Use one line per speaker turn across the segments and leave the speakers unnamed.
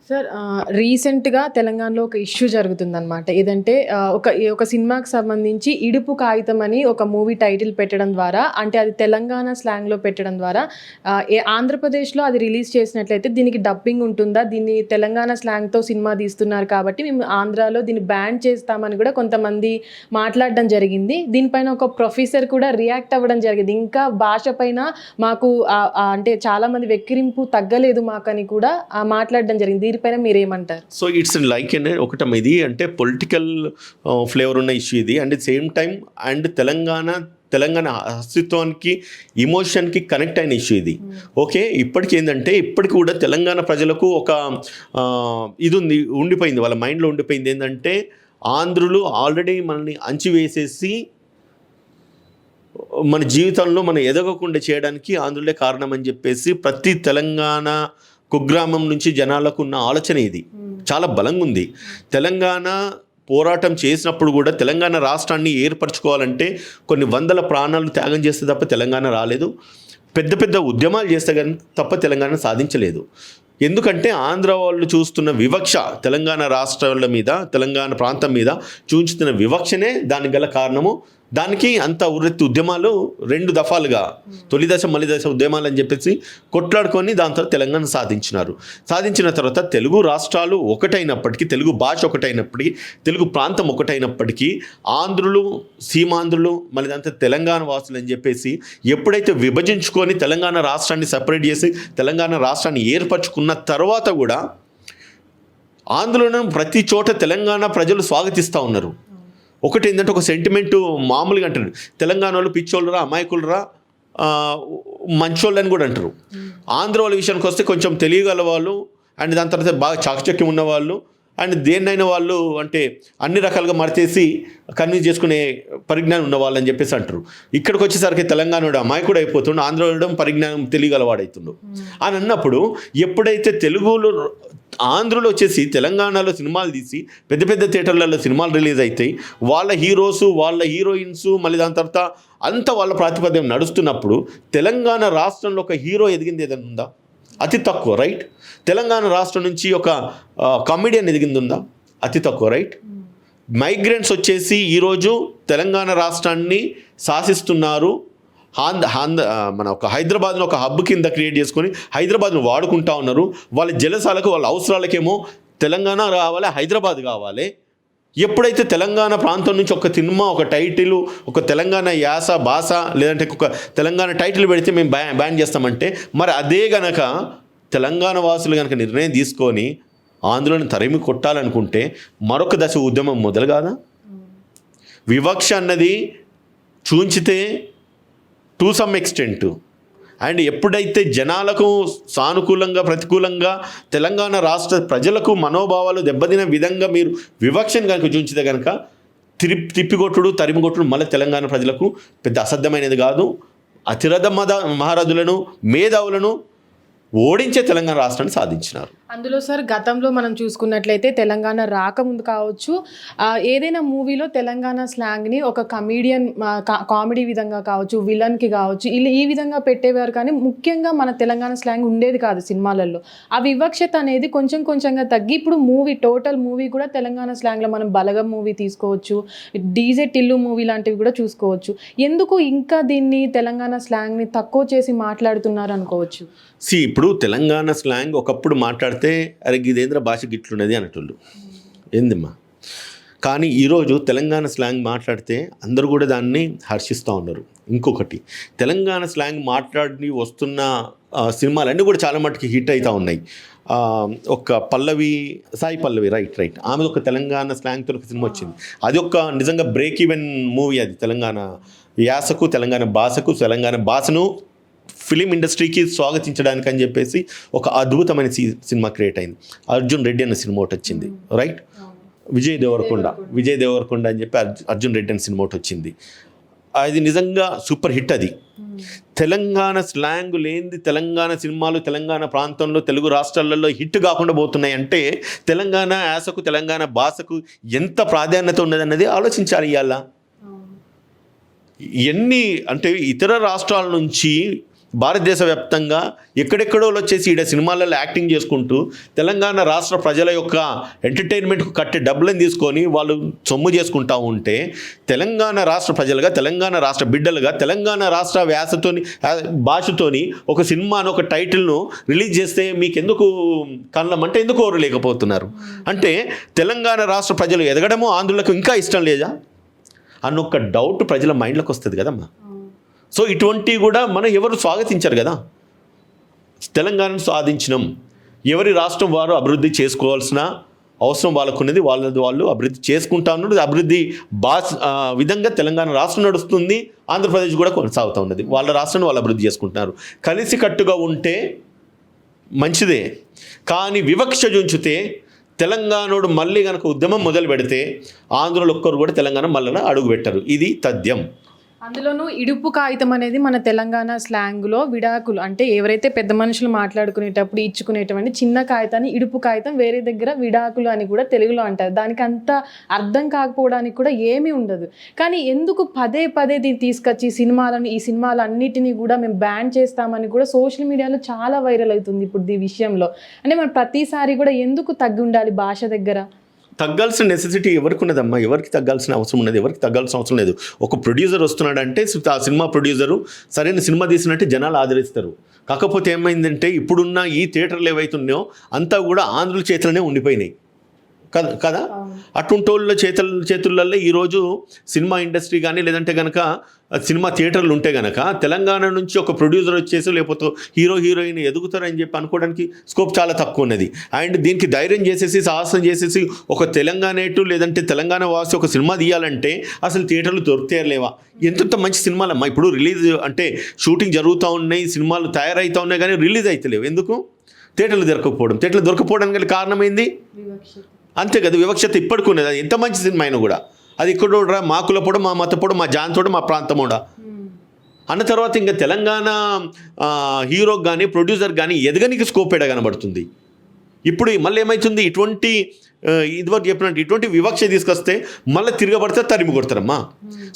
Sir రీసెంట్‌గా తెలంగాణలో ఒక ఇష్యూ జరుగుతుందనమాట. ఏదంటే ఒక సినిమాకి సంబంధించి 'ఇడుపు కాగితం' అని ఒక మూవీ టైటిల్ పెట్టడం ద్వారా, అంటే అది తెలంగాణ స్లాంగ్‌లో పెట్టడం ద్వారా ఆంధ్రప్రదేశ్‌లో అది రిలీజ్ చేసినట్లయితే దీనికి డబ్బింగ్ ఉంటుందా? దీన్ని తెలంగాణ స్లాంగ్‌తో సినిమా తీస్తున్నారు కాబట్టి మేము ఆంధ్రాలో దీన్ని బ్యాన్ చేస్తామని కూడా కొంతమంది మాట్లాడడం జరిగింది. దీనిపైన ఒక ప్రొఫెసర్ కూడా రియాక్ట్ అవ్వడం జరిగింది. ఇంకా భాష పైన మాకు అంటే చాలామంది వెక్కిరింపు తగ్గలేదు మాకని కూడా మాట్లాడడం జరిగింది. దీనిపైన మీరేమంటారు?
సో ఇట్స్ లైక్ ఒకటం ఇది అంటే పొలిటికల్ ఫ్లేవర్ ఉన్న ఇష్యూ ఇది. And same time and Telangana అస్తిత్వానికి ఇమోషన్కి కనెక్ట్ అయిన ఇష్యూ ఇది. ఓకే, ఇప్పటికి ఏంటంటే ఇప్పటికి కూడా తెలంగాణ ప్రజలకు ఒక ఇది ఉండిపోయింది, వాళ్ళ మైండ్లో ఉండిపోయింది. ఏంటంటే ఆంధ్రులు ఆల్రెడీ మనల్ని అంచివేసేసి మన జీవితంలో మనం ఎదగకుండా చేయడానికి ఆంధ్రులే కారణం అని చెప్పేసి ప్రతి తెలంగాణ కుగ్రామం నుంచి జనాలకు ఉన్న ఆలోచన ఇది చాలా బలంగా ఉంది. తెలంగాణ పోరాటం చేసినప్పుడు కూడా తెలంగాణ రాష్ట్రాన్ని ఏర్పరచుకోవాలంటే కొన్ని వందల ప్రాణాలు త్యాగం చేస్తే తప్ప తెలంగాణ రాలేదు. పెద్ద పెద్ద ఉద్యమాలు చేస్తే కానీ తప్ప తెలంగాణ సాధించలేదు. ఎందుకంటే ఆంధ్ర వాళ్ళు చూస్తున్న వివక్ష, తెలంగాణ రాష్ట్రాల మీద, తెలంగాణ ప్రాంతం మీద చూంచుతున్న వివక్షనే దానికి గల కారణము. దానికి అంత ఉర్రెత్తి ఉద్యమాలు 2 దఫాలుగా తొలి దశ మలి దశ ఉద్యమాలు అని చెప్పేసి కొట్లాడుకొని దాని తర్వాత తెలంగాణ సాధించిన తర్వాత తెలుగు రాష్ట్రాలు ఒకటైనప్పటికీ, తెలుగు భాష ఒకటైనప్పటికీ, తెలుగు ప్రాంతం ఒకటైనప్పటికీ ఆంధ్రులు, సీమాంధ్రులు, మళ్ళీ దాంతో తెలంగాణ వాసులు అని చెప్పేసి ఎప్పుడైతే విభజించుకొని తెలంగాణ రాష్ట్రాన్ని సపరేట్ చేసి తెలంగాణ రాష్ట్రాన్ని ఏర్పరచుకున్న తర్వాత కూడా ఆందోళన ప్రతి చోట తెలంగాణ ప్రజలు స్వాగతిస్తూ ఉన్నారు. ఒకటి ఏంటంటే ఒక సెంటిమెంటు మామూలుగా అంటారు, తెలంగాణ వాళ్ళు పిచ్చోళ్ళరా, అమాయకులరా, మంచోళ్ళని కూడా అంటారు. ఆంధ్ర వాళ్ళ విషయానికి వస్తే కొంచెం తెలియగల వాళ్ళు అండ్ దాని తర్వాత బాగా చాకచక్యం ఉన్నవాళ్ళు అండ్ దేన్నైనా వాళ్ళు అంటే అన్ని రకాలుగా మరిచేసి కన్విన్స్ చేసుకునే పరిజ్ఞానం ఉన్నవాళ్ళు అని చెప్పేసి అంటారు. ఇక్కడికి వచ్చేసరికి తెలంగాణ అమాయకుడు అయిపోతుండు, ఆంధ్ర వాళ్ళడం పరిజ్ఞానం తెలియగలవాడవుతుండు అని అన్నప్పుడు, ఎప్పుడైతే తెలుగులో ఆంధ్రలో వచ్చేసి తెలంగాణలో సినిమాలు తీసి పెద్ద పెద్ద థియేటర్లలో సినిమాలు రిలీజ్ అవుతాయి, వాళ్ళ హీరోసు, వాళ్ళ హీరోయిన్స్, మళ్ళీ దాని తర్వాత అంతా వాళ్ళ ప్రాతిపద్యం నడుస్తున్నప్పుడు తెలంగాణ రాష్ట్రంలో ఒక హీరో ఎదిగింది ఏదైనా ఉందా? అతి తక్కువ, రైట్? తెలంగాణ రాష్ట్రం నుంచి ఒక కామెడియన్ ఎదిగింది ఉందా? అతి తక్కువ, రైట్? మైగ్రెంట్స్ వచ్చేసి ఈరోజు తెలంగాణ రాష్ట్రాన్ని శాసిస్తున్నారు. మన ఒక హైదరాబాద్ను ఒక హబ్ కింద క్రియేట్ చేసుకొని హైదరాబాద్ను వాడుకుంటా ఉన్నారు. వాళ్ళ జలసాలకు, వాళ్ళ అవసరాలకేమో తెలంగాణ రావాలి, హైదరాబాద్ కావాలి. ఎప్పుడైతే తెలంగాణ ప్రాంతం నుంచి ఒక సినిమా, ఒక టైటిల్, ఒక తెలంగాణ యాస భాష లేదంటే ఒక తెలంగాణ టైటిల్ పెడితే మేము బ్యాన్ చేస్తామంటే, మరి అదే గనక తెలంగాణ వాసులు కనుక నిర్ణయం తీసుకొని ఆంధ్రులను తరిమి కొట్టాలనుకుంటే మరొక దశ ఉద్యమం మొదలు కాదా? వివక్ష అన్నది చూంచితే టు సమ్ ఎక్స్టెంట్ అండ్ ఎప్పుడైతే జనాలకు సానుకూలంగా, ప్రతికూలంగా తెలంగాణ రాష్ట్ర ప్రజలకు మనోభావాలు దెబ్బతిన విధంగా మీరు వివక్షను కనుక చూంచితే కనుక తిప్పికొట్టుడు, తరిమికొట్టుడు మళ్ళీ తెలంగాణ ప్రజలకు పెద్ద అసాధ్యమైనది కాదు. అతిరథ మహారథులను, మేధావులను ఓడించే తెలంగాణ రాష్ట్రాన్ని సాధించినారు.
అందులో సార్ గతంలో మనం చూసుకున్నట్లయితే తెలంగాణ రాకముందు కావచ్చు, ఏదైనా మూవీలో తెలంగాణ స్లాంగ్ని ఒక కమీడియన్ కామెడీ విధంగా కావచ్చు, విలన్కి కావచ్చు, ఈ విధంగా పెట్టేవారు. కానీ ముఖ్యంగా మన తెలంగాణ స్లాంగ్ ఉండేది కాదు సినిమాలలో. ఆ వివక్షత అనేది కొంచెం కొంచెంగా తగ్గి ఇప్పుడు టోటల్ మూవీ కూడా తెలంగాణ స్లాంగ్లో మనం బలగం మూవీ తీసుకోవచ్చు, డీజే టిల్లు మూవీ లాంటివి కూడా చూసుకోవచ్చు. ఎందుకు ఇంకా దీన్ని తెలంగాణ స్లాంగ్ని తక్కువ చేసి మాట్లాడుతున్నారు అనుకోవచ్చు?
ఇప్పుడు తెలంగాణ స్లాంగ్ ఒకప్పుడు మాట్లాడితే అరే గిదేంద్ర భాష గిట్లున్నది అనేటోళ్ళు, ఏందమ్మా. కానీ ఈరోజు తెలంగాణ స్లాంగ్ మాట్లాడితే అందరూ కూడా దాన్ని హర్షిస్తూ ఉన్నారు. ఇంకొకటి, తెలంగాణ స్లాంగ్ మాట్లాడి వస్తున్న సినిమాలన్నీ కూడా చాలా మటుకు హిట్ అవుతూ ఉన్నాయి. ఒక సాయి పల్లవి, రైట్, ఆమె ఒక తెలంగాణ స్లాంగ్తో ఒక సినిమా వచ్చింది. అది ఒక నిజంగా బ్రేక్ ఈవెన్ మూవీ. అది తెలంగాణ యాసకు, తెలంగాణ భాషను ఫిలిం ఇండస్ట్రీకి స్వాగతించడానికి అని చెప్పేసి ఒక అద్భుతమైన సినిమా క్రియేట్ అయింది. అర్జున్ రెడ్డి అన్న సినిమా ఒకటి వచ్చింది, రైట్? విజయ్ దేవరకొండ అని చెప్పి అర్జున్ రెడ్డి అనే సినిమా ఒకటి వచ్చింది. అది నిజంగా సూపర్ హిట్. అది తెలంగాణ స్లాంగ్ లేనిది తెలంగాణ సినిమాలు తెలంగాణ ప్రాంతంలో, తెలుగు రాష్ట్రాలలో హిట్ కాకుండా పోతున్నాయి అంటే తెలంగాణ యాసకు, తెలంగాణ భాషకు ఎంత ప్రాధాన్యత ఉన్నదన్నది ఆలోచించాలి. ఇవాళ ఎన్ని అంటే ఇతర రాష్ట్రాల నుంచి భారతదేశ వ్యాప్తంగా ఎక్కడెక్కడో వచ్చేసి ఈడ సినిమాలలో యాక్టింగ్ చేసుకుంటూ తెలంగాణ రాష్ట్ర ప్రజల యొక్క ఎంటర్టైన్మెంట్కు కట్టే డబ్బులను తీసుకొని వాళ్ళు సొమ్ము చేసుకుంటూ ఉంటే తెలంగాణ రాష్ట్ర ప్రజలుగా, తెలంగాణ రాష్ట్ర బిడ్డలుగా, తెలంగాణ రాష్ట్ర భాషతోని ఒక సినిమాను, ఒక టైటిల్ను రిలీజ్ చేస్తే మీకెందుకు కళ్ళమంటే ఎందుకు ఓరలేకపోతున్నారు? అంటే తెలంగాణ రాష్ట్ర ప్రజలు ఎదగడము ఆంధ్రులకు ఇంకా ఇష్టం లేదా అన్నొక్క డౌట్ ప్రజల మైండ్లోకి వస్తుంది కదమ్మా. సో ఇటువంటివి కూడా మనం ఎవరు స్వాగతించారు కదా. తెలంగాణను సాధించినాం, ఎవరి రాష్ట్రం వారు అభివృద్ధి చేసుకోవాల్సిన అవసరం వాళ్ళకున్నది, వాళ్ళు అభివృద్ధి చేసుకుంటా ఉన్నది. అభివృద్ధి విధంగా తెలంగాణ రాష్ట్రం నడుస్తుంది, ఆంధ్రప్రదేశ్ కూడా కొనసాగుతూ ఉన్నది. వాళ్ళ రాష్ట్రాన్ని వాళ్ళు అభివృద్ధి చేసుకుంటున్నారు. కలిసికట్టుగా ఉంటే మంచిదే, కానీ వివక్ష చూంచితే తెలంగాణోడు మళ్ళీ కనుక ఉద్యమం మొదలు పెడితే ఆంధ్రులు ఒక్కరు కూడా తెలంగాణ మళ్ళీ అడుగు పెట్టరు. ఇది తథ్యం.
అందులోనూ ఇడుపు కాగితం అనేది మన తెలంగాణ స్లాంగ్లో విడాకులు అంటే ఎవరైతే పెద్ద మనుషులు మాట్లాడుకునేటప్పుడు ఇచ్చుకునేటువంటి చిన్న కాగితాన్ని ఇడుపు కాగితం, వేరే దగ్గర విడాకులు అని కూడా తెలుగులో అంటారు. దానికి అంత అర్థం కాకపోవడానికి కూడా ఏమీ ఉండదు. కానీ ఎందుకు పదే పదే దీన్ని తీసుకొచ్చి ఈ సినిమాలు అన్నిటినీ కూడా మేము బ్యాన్ చేస్తామని కూడా సోషల్ మీడియాలో చాలా వైరల్ అవుతుంది ఇప్పుడు ఈ విషయంలో. అంటే మనం ప్రతిసారి కూడా ఎందుకు తగ్గి ఉండాలి భాష దగ్గర?
తగ్గాల్సిన నెసెసిటీ ఎవరికి ఉన్నదమ్మా? ఎవరికి తగ్గాల్సిన అవసరం ఉన్నది? ఎవరికి తగ్గాల్సిన అవసరం లేదు. ఒక ప్రొడ్యూసర్ వస్తున్నాడంటే ఆ సినిమా ప్రొడ్యూసరు సరైన సినిమా తీసినట్టే జనాలు ఆదరిస్తారు. కాకపోతే ఏమైందంటే ఇప్పుడున్న ఈ థియేటర్లు ఏవైతున్నాయో అంతా కూడా ఆంధ్రుల చేతులనే ఉండిపోయినాయి కదా. అటువంటి వాళ్ళ చేతులలో ఈరోజు సినిమా ఇండస్ట్రీ కానీ లేదంటే కనుక సినిమా థియేటర్లు ఉంటే కనుక తెలంగాణ నుంచి ఒక ప్రొడ్యూసర్ వచ్చేసి లేకపోతే హీరోయిన్ ఎదుగుతారని చెప్పి అనుకోవడానికి స్కోప్ చాలా తక్కువ ఉన్నది. అండ్ దీనికి ధైర్యం చేసేసి సాహసం చేసేసి ఒక తెలంగాణేటు లేదంటే తెలంగాణ వాసి ఒక సినిమా తీయాలంటే అసలు థియేటర్లు దొరికితేలేవా? ఎంత మంచి సినిమాలమ్మా ఇప్పుడు రిలీజ్ అంటే షూటింగ్ జరుగుతూ ఉన్నాయి, సినిమాలు తయారవుతూ ఉన్నాయి, కానీ రిలీజ్ అవుతలేవు. ఎందుకు? థియేటర్లు దొరకపోవడానికి గల కారణం ఏంది? అంతే కదా, వివక్షత ఇప్పటికున్నది. అది ఎంత మంచి సినిమా అయినా కూడా అది ఇక్కడ మా కులపోడు, మా మతపోడు, మా జాంతోడు, మా ప్రాంతమోడా అన్న తర్వాత ఇంకా తెలంగాణ హీరోకి కానీ ప్రొడ్యూసర్ కానీ ఎదగనికి స్కోప్ ఎడ కనబడుతుంది. ఇప్పుడు మళ్ళీ ఏమవుతుంది, ఇదివరకు చెప్పినట్టు ఇటువంటి వివక్ష తీసుకొస్తే మళ్ళీ తిరగబడితే తరిమి కొడతారమ్మా.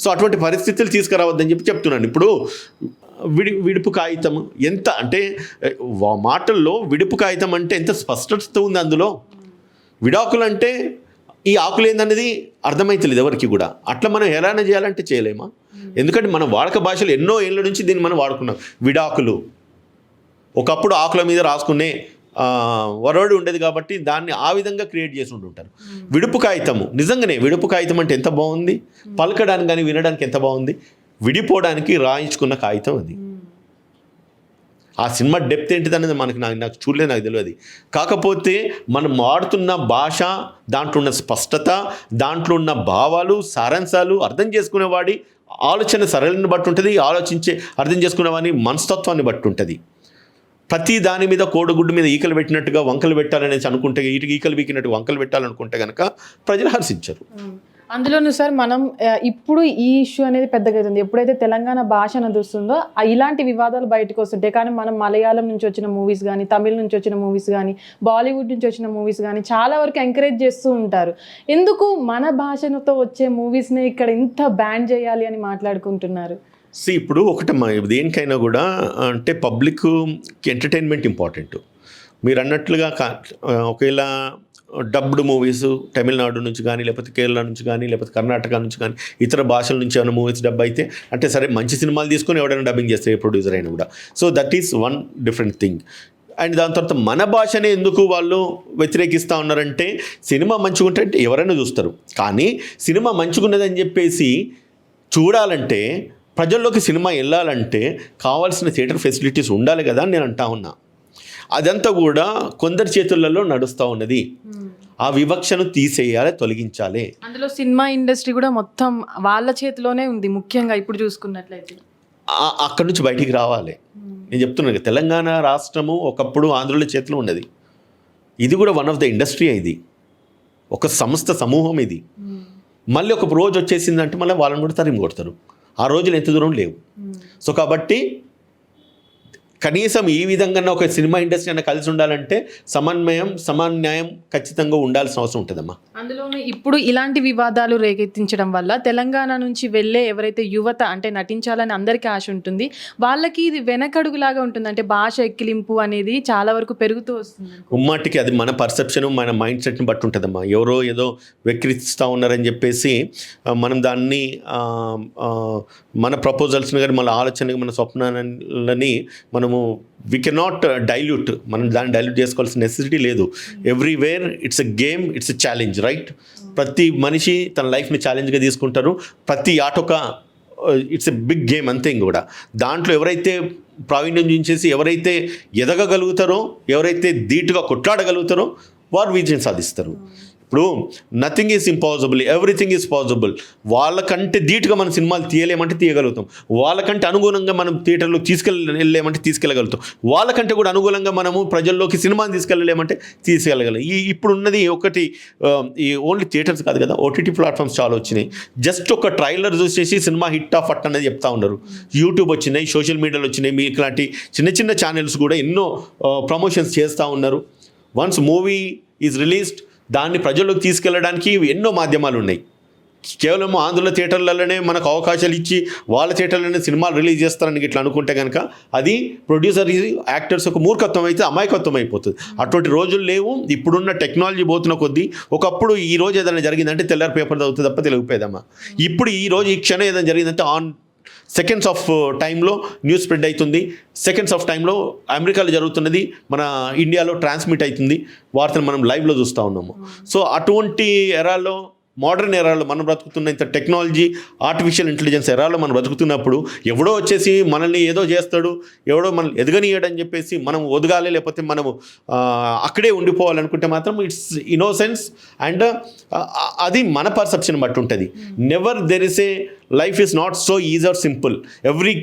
సో అటువంటి పరిస్థితులు తీసుకురావద్దని చెప్తున్నాను. ఇప్పుడు విడుపు కాగితం ఎంత అంటే మాటల్లో విడుపు కాగితం అంటే ఎంత స్పష్టత ఉంది అందులో. విడాకులు అంటే ఈ ఆకులు ఏందనేది అర్థమైతలేదు ఎవరికి కూడా. అట్లా మనం హేళన చేయాలంటే చేయలేమా? ఎందుకంటే మన వాడక భాషలు ఎన్నో ఏళ్ళ నుంచి దీన్ని మనం వాడుకున్నాం. విడాకులు ఒకప్పుడు ఆకుల మీద రాసుకునే వరవడి ఉండేది కాబట్టి దాన్ని ఆ విధంగా క్రియేట్ చేసి ఉంటుంటారు. విడుపు కాగితము నిజంగానే విడుపు కాగితం అంటే ఎంత బాగుంది, పలకడానికి కానీ వినడానికి ఎంత బాగుంది. విడిపోవడానికి రాయించుకున్న కాగితం అది. ఆ సినిమా డెప్త్ ఏంటిదనేది నాకు చూడలేదు, నాకు తెలియదు. కాకపోతే మనం వాడుతున్న భాష, దాంట్లో ఉన్న స్పష్టత, దాంట్లో ఉన్న భావాలు, సారాంశాలు అర్థం చేసుకునేవాడి ఆలోచన సరళిని బట్టి ఉంటుంది, ఆలోచించే అర్థం చేసుకునేవాడి మనస్తత్వాన్ని బట్టి ఉంటుంది. ప్రతి దాని మీద కోడిగుడ్డు మీద ఈకలు పెట్టినట్టుగా వంకలు పెట్టాలనేసి అనుకుంటే, ఈకలు బీకినట్టు వంకలు పెట్టాలనుకుంటే కనుక ప్రజలు హర్షించరు.
అందులోనూ సార్ మనం ఇప్పుడు ఈ ఇష్యూ అనేది పెద్దగా అవుతుంది. ఎప్పుడైతే తెలంగాణ భాష నడుస్తుందో ఇలాంటి వివాదాలు బయటకు వస్తుంటాయి. కానీ మనం మలయాళం నుంచి వచ్చిన మూవీస్ కానీ, తమిళ నుంచి వచ్చిన మూవీస్ కానీ, బాలీవుడ్ నుంచి వచ్చిన మూవీస్ కానీ చాలా వరకు ఎంకరేజ్ చేస్తూ ఉంటారు. ఎందుకు మన భాషతో వచ్చే మూవీస్ని ఇక్కడ ఇంత బ్యాన్ చేయాలి అని మాట్లాడుకుంటున్నారు?
ఇప్పుడు ఒకటమ్మా, దేనికైనా కూడా అంటే పబ్లిక్ ఎంటర్టైన్మెంట్ ఇంపార్టెంట్. మీరు అన్నట్లుగా ఒకవేళ డబ్డ్ మూవీస్ తమిళనాడు నుంచి కానీ లేకపోతే కేరళ నుంచి కానీ లేకపోతే కర్ణాటక నుంచి కానీ ఇతర భాషల నుంచి ఏమైనా మూవీస్ డబ్ అయితే అంటే సరే మంచి సినిమాలు తీసుకొని ఎవడైనా డబ్బింగ్ చేస్తే ఏ ప్రొడ్యూసర్ అయినా కూడా. So that is one different thing. And దాని తర్వాత మన భాషనే ఎందుకు వాళ్ళు వ్యతిరేకిస్తూ ఉన్నారంటే సినిమా మంచిగుంటే ఎవరైనా చూస్తారు, కానీ సినిమా మంచిగున్నదని చెప్పేసి చూడాలంటే ప్రజల్లోకి సినిమా వెళ్ళాలంటే కావాల్సిన థియేటర్ ఫెసిలిటీస్ ఉండాలి కదా అని నేను అంటా ఉన్నా. అదంతా కూడా కొందరి చేతులలో నడుస్తూ ఉన్నది. ఆ వివక్షను తీసేయాలి, తొలగించాలి.
అందులో సినిమా ఇండస్ట్రీ కూడా మొత్తం వాళ్ళ చేతిలోనే ఉంది. ముఖ్యంగా ఇప్పుడు చూసుకున్నట్లయితే
అక్కడి నుంచి బయటికి రావాలి. నేను చెప్తున్నాను, తెలంగాణ రాష్ట్రము ఒకప్పుడు ఆంధ్రుల చేతిలో ఉన్నది. ఇది కూడా వన్ ఆఫ్ ద ఇండస్ట్రీ. ఇది ఒక సంస్థ సమూహం. ఇది మళ్ళీ ఒక రోజు వచ్చేసిందంటే మళ్ళీ వాళ్ళని కూడా తరిమి కొడతారు. ఆ రోజులు ఎంత దూరం లేవు. సో కాబట్టి కనీసం ఈ విధంగా ఒక సినిమా ఇండస్ట్రీ అన్న కలిసి ఉండాలంటే సమన్వయం సమాన్యాయం ఖచ్చితంగా ఉండాల్సిన అవసరం ఉంటుందమ్మా.
అందులోనూ ఇప్పుడు ఇలాంటి వివాదాలు రేకెత్తించడం వల్ల తెలంగాణ నుంచి వెళ్ళే ఎవరైతే యువత అంటే నటించాలని అందరికీ ఆశ ఉంటుంది, వాళ్ళకి ఇది వెనకడుగులాగా ఉంటుంది. అంటే భాష ఎక్కిలింపు అనేది చాలా వరకు పెరుగుతూ వస్తుంది.
ఉమ్మాటికి అది మన పర్సెప్షన్ మన మైండ్ సెట్ని బట్టి ఉంటుందమ్మా. ఎవరో ఏదో వెక్కిరిస్తూ ఉన్నారని చెప్పేసి మనం దాన్ని మన ప్రపోజల్స్ని కానీ మన ఆలోచనకి మన స్వప్నాలని మనము వీ కెనాట్ డైల్యూట్, మనం దాన్ని డైల్యూట్ చేసుకోవాల్సిన నెసెసిటీ లేదు. Everywhere it's a game, it's a challenge, right? ప్రతి మనిషి తన లైఫ్ని ఛాలెంజ్గా తీసుకుంటారు. ప్రతి ఆట ఒక ఇట్స్ ఎ బిగ్ గేమ్ అంతే. కూడా దాంట్లో ఎవరైతే ప్రావీణ్యం చూపించేసి ఎవరైతే ఎదగగలుగుతారో, ఎవరైతే ధీటుగా కొట్లాడగలుగుతారో వారు విజయం సాధిస్తారు. ఇప్పుడు nothing is impossible, everything is possible. వాళ్ళకంటే ధీటుగా మనం సినిమాలు తీయలేమంటే తీయగలుగుతాం, వాళ్ళకంటే అనుగుణంగా మనం థియేటర్లో తీసుకెళ్ళలేమంటే తీసుకెళ్ళగలుగుతాం, వాళ్ళకంటే కూడా అనుగుణంగా మనము ప్రజల్లోకి సినిమాని తీసుకెళ్ళలేమంటే తీసుకెళ్ళగలం. ఇప్పుడున్నది ఒకటి, ఈ ఓన్లీ థియేటర్స్ కాదు కదా, ఓటీటీ ప్లాట్ఫామ్స్ చాలా వచ్చినాయి. జస్ట్ ఒక ట్రైలర్ చూసేసి సినిమా హిట్ ఆఫ్ అట్ అనేది చెప్తా ఉన్నారు. యూట్యూబ్ వచ్చినాయి, సోషల్ మీడియాలో వచ్చినాయి, మీకు ఇలాంటి చిన్న చిన్న ఛానల్స్ కూడా ఎన్నో ప్రమోషన్స్ చేస్తూ ఉన్నారు. వన్స్ మూవీ ఈజ్ రిలీజ్డ్ దాన్ని ప్రజల్లోకి తీసుకెళ్ళడానికి ఎన్నో మాధ్యమాలు ఉన్నాయి. కేవలం ఆంధ్ర థియేటర్లలోనే మనకు అవకాశాలు ఇచ్చి వాళ్ళ థియేటర్లోనే సినిమాలు రిలీజ్ చేస్తారని ఇట్లా అనుకుంటే కనుక అది ప్రొడ్యూసర్ యాక్టర్స్ ఒక మూర్ఖత్వం అయితే అమాయకత్వం అయిపోతుంది. అటువంటి రోజులు లేవు. ఇప్పుడున్న టెక్నాలజీ పోతున్న కొద్దీ ఒకప్పుడు ఈ రోజు ఏదైనా జరిగిందంటే తెల్లారి పేపర్ చదువుతుంది తప్ప తెలియకపోయేదమ్మా. ఇప్పుడు ఈ రోజు ఈ క్షణం ఏదైనా జరిగిందంటే సెకండ్స్ ఆఫ్ టైంలో న్యూస్ స్ప్రెడ్ అవుతుంది. సెకండ్స్ ఆఫ్ టైంలో అమెరికాలో జరుగుతున్నది మన ఇండియాలో ట్రాన్స్మిట్ అవుతుంది. వార్తను మనం లైవ్లో చూస్తూ ఉన్నాము. సో అటువంటి ఎరాలో, మోడర్న్ ఎరాలో మనం బ్రతుకుతున్న ఇంత టెక్నాలజీ, ఆర్టిఫిషియల్ ఇంటెలిజెన్స్ ఎరాలో మనం బ్రతుకుతున్నప్పుడు ఎవడో వచ్చేసి మనల్ని ఏదో చేస్తాడు, ఎవడో మనల్ని ఎదగనీయడని చెప్పేసి మనం ఒదగాలి, లేకపోతే మనము అక్కడే ఉండిపోవాలనుకుంటే మాత్రం ఇట్స్ ఇన్నోసెన్స్ అండ్ అది మన పర్సెప్షన్ బట్టి ఉంటుంది. Never there is a life is not so easy or simple. Every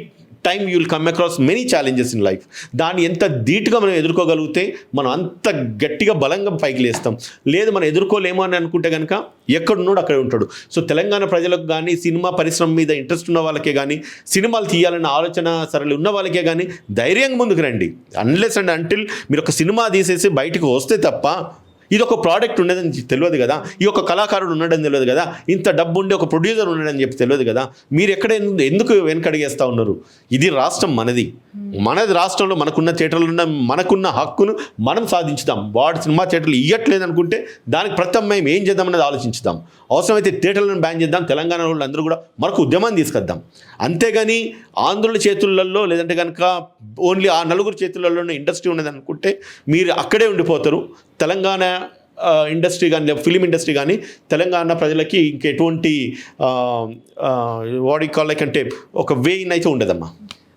time you will come across many challenges in life. దాన్ని ఎంత ధీటుగా మనం ఎదుర్కోగలిగితే మనం అంత గట్టిగా బలంగా పైకి లేస్తాం. లేదు మనం ఎదుర్కోలేమో అని అనుకుంటే కనుక ఎక్కడున్నాడు అక్కడే ఉంటాడు. సో తెలంగాణ ప్రజలకు కానీ, సినిమా పరిశ్రమ మీద ఇంట్రెస్ట్ ఉన్న వాళ్ళకే కానీ, సినిమాలు తీయాలన్న ఆలోచన సరళి ఉన్న వాళ్ళకే కానీ ధైర్యంగా ముందుకు రండి. అన్లెస్ అండ్ అంటిల్ మీరు ఒక సినిమా తీసేసి బయటకు వస్తే తప్ప ఇది ఒక ప్రోడక్ట్ ఉండదని తెలియదు కదా, ఈ ఒక కళాకారుడు ఉన్నాడని తెలియదు కదా, ఇంత డబ్బు ఉండే ఒక ప్రొడ్యూసర్ ఉన్నాడని చెప్పి తెలియదు కదా. మీరు ఎందుకు వెనకడిగేస్తూ ఉన్నారు? ఇది రాష్ట్రం మనది రాష్ట్రంలో మనకున్న థియేటర్లు ఉన్న మనకున్న హక్కును మనం సాధించుదాం. వాడు సినిమా థియేటర్లు ఇవ్వట్లేదు అనుకుంటే దానికి ప్రత్యామ్నాయం ఏం చేద్దాం అనేది ఆలోచించుదాం. అవసరమైతే థియేటర్లను బ్యాన్ చేద్దాం, తెలంగాణ వాళ్ళు అందరూ కూడా మనకు ఉద్యమాన్ని తీసుకొద్దాం. అంతేగాని ఆంధ్రుల చేతులలో లేదంటే కనుక ఓన్లీ ఆ నలుగురు చేతులలోనే ఇండస్ట్రీ ఉన్నది అనుకుంటే మీరు అక్కడే ఉండిపోతారు. తెలంగాణ ఇండస్ట్రీ కానీ, ఫిలిం ఇండస్ట్రీ కానీ తెలంగాణ ప్రజలకి ఇంకెటువంటి వాడి కాళ్ళకి అంటే ఒక వే ఇన్ అయితే ఉండదమ్మా.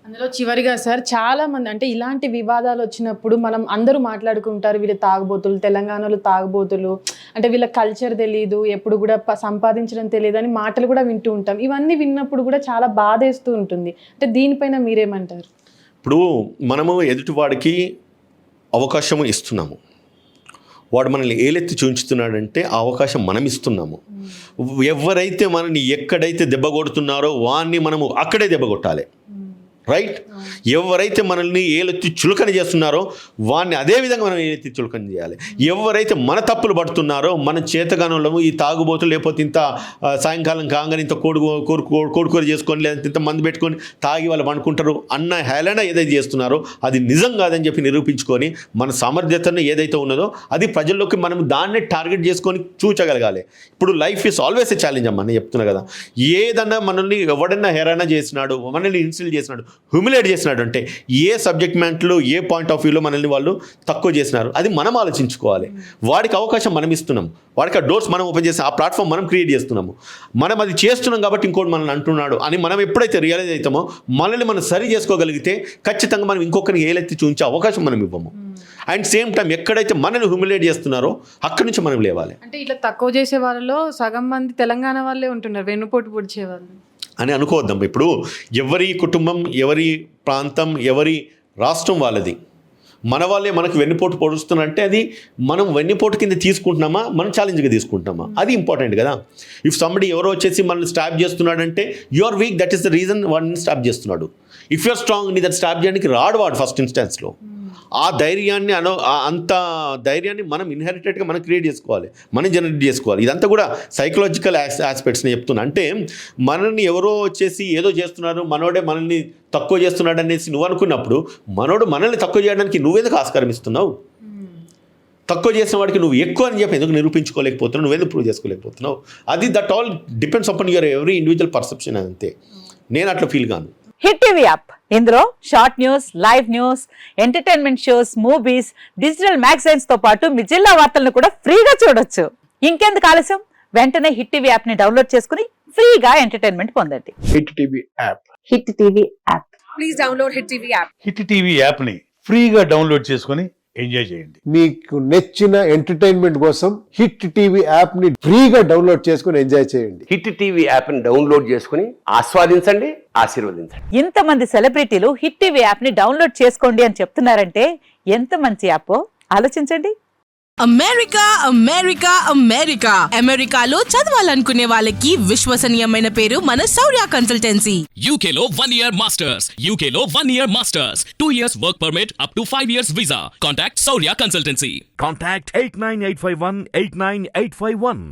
అందులో చివరిగా సార్, చాలా మంది అంటే ఇలాంటి వివాదాలు వచ్చినప్పుడు మనం అందరూ మాట్లాడుకుంటారు, వీళ్ళు తాగుబోతులు, తెలంగాణలో తాగుబోతులు, అంటే వీళ్ళ కల్చర్ తెలియదు, ఎప్పుడు కూడా సంపాదించడం తెలియదు అని మాటలు కూడా వింటూ ఉంటాం. ఇవన్నీ విన్నప్పుడు కూడా చాలా బాధేస్తూ ఉంటుంది. అంటే దీనిపైన మీరేమంటారు?
ఇప్పుడు మనము ఎదుటివాడికి అవకాశము ఇస్తున్నాము, వాడు మనల్ని ఏలెత్తి చూంచుతున్నాడంటే ఆ అవకాశం మనం ఇస్తున్నాము. ఎవరైతే మనల్ని ఎక్కడైతే దెబ్బ కొడుతున్నారో వాడిని మనము అక్కడే దెబ్బ కొట్టాలి, రైట్? ఎవరైతే మనల్ని ఏలెత్తి చులకన చేస్తున్నారో వాడిని అదేవిధంగా మనం ఏలెత్తి చులకన చేయాలి. ఎవరైతే మన తప్పులు పడుతున్నారో, మన చేతగానంలో ఈ తాగుబోతులు లేకపోతే ఇంత సాయంకాలం కాగానే ఇంత కోడుకూర చేసుకొని లేదంటే ఇంత మందు పెట్టుకొని తాగి వాళ్ళు పండుకుంటారు అన్న హేళన ఏదైతే చేస్తున్నారో అది నిజం కాదని చెప్పి నిరూపించుకొని మన సామర్థ్యతను ఏదైతే ఉన్నదో అది ప్రజల్లోకి మనం దాన్నే టార్గెట్ చేసుకొని చూచగలగాలి. ఇప్పుడు life is always a challenge అమ్మ, నేను చెప్తున్నా కదా. ఏదన్నా మనల్ని ఎవడన్నా హేళన చేసినాడు, మనల్ని ఇన్సల్ట్ చేసినాడు, హ్యూమిలేట్ చేసినాడు అంటే ఏ సబ్జెక్ట్ మ్యాటర్లో ఏ పాయింట్ ఆఫ్ వ్యూలో మనల్ని వాళ్ళు తక్కువ చేసినారు అది మనం ఆలోచించుకోవాలి. వాడికి అవకాశం మనం ఇస్తున్నాం, వాడికి ఆ డోర్స్ మనం ఓపెన్ చేసి ఆ ప్లాట్ఫామ్ మనం క్రియేట్ చేస్తున్నాము. మనం అది చేస్తున్నాం కాబట్టి ఇంకోటి మనల్ని అంటున్నాడు అని మనం ఎప్పుడైతే రియలైజ్ అవుతామో మనల్ని మనం సరి చేసుకోగలిగితే ఖచ్చితంగా మనం ఇంకొకరిని ఏలెత్తి చూంచే అవకాశం మనం ఇవ్వము. అండ్ సేమ్ టైం ఎక్కడైతే మనల్ని హ్యూమిలేట్ చేస్తున్నారో అక్కడి నుంచి మనం లేవాలి.
అంటే ఇట్లా తక్కువ చేసే వాళ్ళలో సగం మంది తెలంగాణ వాళ్ళే ఉంటున్నారు, వెన్నుపోటు పొడిచే వాళ్ళు
అని అనుకోవద్దాం. ఇప్పుడు ఎవరి కుటుంబం, ఎవరి ప్రాంతం, ఎవరి రాష్ట్రం వాళ్ళది. మన వాళ్ళే మనకు వెన్నుపోటు పొడుస్తున్నారంటే అది మనం వెన్నుపోటు కింద తీసుకుంటున్నామా, మనం ఛాలెంజ్గా తీసుకుంటున్నామా, అది ఇంపార్టెంట్ కదా. ఇఫ్ సంబడి ఎవరో వచ్చేసి మనల్ని స్టాప్ చేస్తున్నాడంటే you are weak, that is the reason వాడిని స్టాప్ చేస్తున్నాడు. ఇఫ్ యూఆర్ స్ట్రాంగ్, నీ దాన్ని స్టాప్ చేయడానికి రాడు వాడు ఫస్ట్ ఇన్స్టెన్స్లో. ఆ ధైర్యాన్ని అంత ధైర్యాన్ని మనం ఇన్హెరిటెడ్గా మనం క్రియేట్ చేసుకోవాలి, మనం జనరేట్ చేసుకోవాలి. ఇదంతా కూడా సైకలాజికల్ ఆస్పెక్ట్స్ని చెప్తున్నా. అంటే మనల్ని ఎవరో వచ్చేసి ఏదో చేస్తున్నారు, మనోడే మనల్ని తక్కువ చేస్తున్నాడు అనేసి నువ్వు అనుకున్నప్పుడు, మనోడు మనల్ని తక్కువ చేయడానికి నువ్వెందుకు ఆస్కారం ఇస్తున్నావు? తక్కువ చేసిన వాడికి నువ్వు ఎక్కువ అని చెప్పి ఎందుకు నిరూపించుకోలేకపోతున్నావు, నువ్వెందుకు ప్రూవ్ చేసుకోలేకపోతున్నావు? అది that all depends upon your every individual perception. అంతే, నేను అట్లా ఫీల్ కాను.
హిట్ టీవీ యాప్, ఇందులో short news, live news, entertainment shows, movies, digital magazines తో పాటు మీ జిల్లా వార్తలను కూడా ఫ్రీగా చూడొచ్చు. ఇంకెందుకు ఆలస్యం, వెంటనే హిట్ టీవీ యాప్ ని డౌన్లోడ్ చేసుకుని ఫ్రీగా ఎంటర్టైన్మెంట్ పొందండి.
Hit TV app.
Hit TV app.
Please download hit TV app.
Hit TV యాప్ని ఫ్రీగా డౌన్లోడ్ చేసుకొని ఎంజాయ్ చేయండి.
మీకు నచ్చిన ఎంటర్టైన్మెంట్ కోసం హిట్ టీవీ యాప్ ని ఫ్రీగా డౌన్లోడ్ చేసుకుని ఎంజాయ్ చేయండి.
హిట్ టీవీ యాప్ని డౌన్లోడ్ చేసుకుని ఆస్వాదించండి, ఆశీర్వదించండి.
ఇంతమంది సెలబ్రిటీలు హిట్ టీవీ యాప్ ని డౌన్లోడ్ చేసుకోండి అని చెప్తున్నారంటే ఎంత మంచి యాప్ ఆలోచించండి.
అమెరికా అమెరికా అమెరికా అమెరికాలో చదవాలనుకునే వాళ్ళకి విశ్వసనీయమైన పేరు మన శౌర్య కన్సల్టెన్సీ.
UK లో 1 year masters, UK లో 1 year masters, 2 years work permit up to 5 years visa. Contact Saurya Consultancy.
Contact 89851 89851.